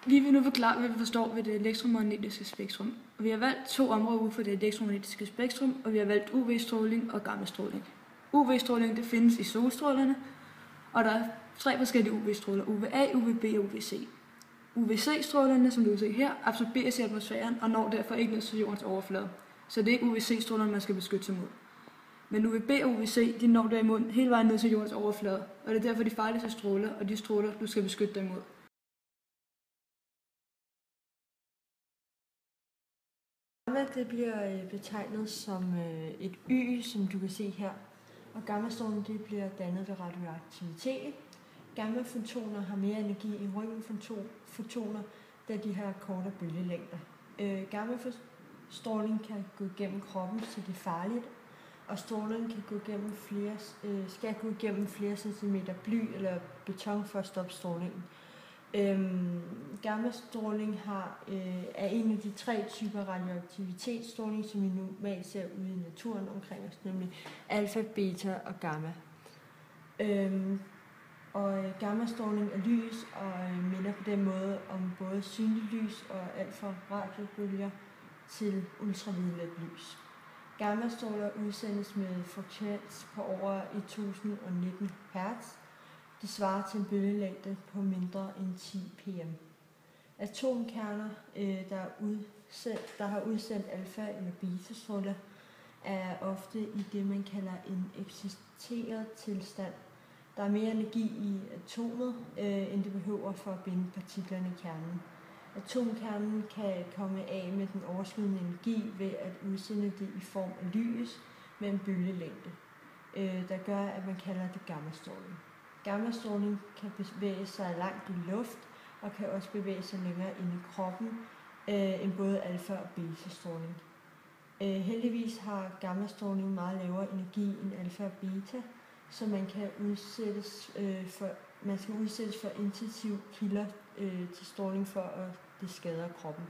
Vi vil nu forklare, hvad vi forstår ved det elektromagnetiske spektrum. Vi har valgt 2 områder ud for det elektromagnetiske spektrum, og vi har valgt UV-stråling og gammastråling. UV-stråling det findes i solstrålerne, og der er 3 forskellige UV-stråler, UVA, UVB og UVC. UVC-strålerne, som du kan se her, absorberes i atmosfæren og når derfor ikke ned til jordens overflade. Så det er ikke UVC-strålerne, man skal beskytte sig mod. Men UVB og UVC, de når derimod hele vejen ned til jordens overflade, og det er derfor de farligste stråler, og de stråler, du skal beskytte dig imod. Gamma det bliver betegnet som et Y, som du kan se her, og gammastråling det bliver dannet ved radioaktivitet. Gammafotoner har mere energi end røntgenfotoner, da de har kortere bølgelængder. Gammastråling kan gå gennem kroppen, så det er farligt, og stråling kan skal gå gennem flere centimeter bly eller beton for at stoppe strålingen. Gammastråling er en af de 3 typer radioaktivitetsstråling, som vi normalt ser ude i naturen omkring os, nemlig alfa, beta og gamma. Og gammastråling er lys og minder på den måde om både synligt lys og alt fra radiobølger til ultraviolet lys. Gammastråler udsendes med frekvens på over 1019 Hz. Det svarer til en bølgelængde på mindre end 10 pm. Atomkerner, der har udsendt alfa- eller beta-stråler, er ofte i det, man kalder en exciteret tilstand. Der er mere energi i atomet, end det behøver for at binde partiklerne i kernen. Atomkernen kan komme af med den overskydende energi ved at udsende det i form af lys med en bølgelængde, der gør, at man kalder det gammastråling. Gammastråling kan bevæge sig langt i luft og kan også bevæge sig længere ind i kroppen end både alfa- og beta-stråling. Heldigvis har gammastråling meget lavere energi end alfa og beta, så man skal udsættes for intensive kilder til stråling for at det skader kroppen.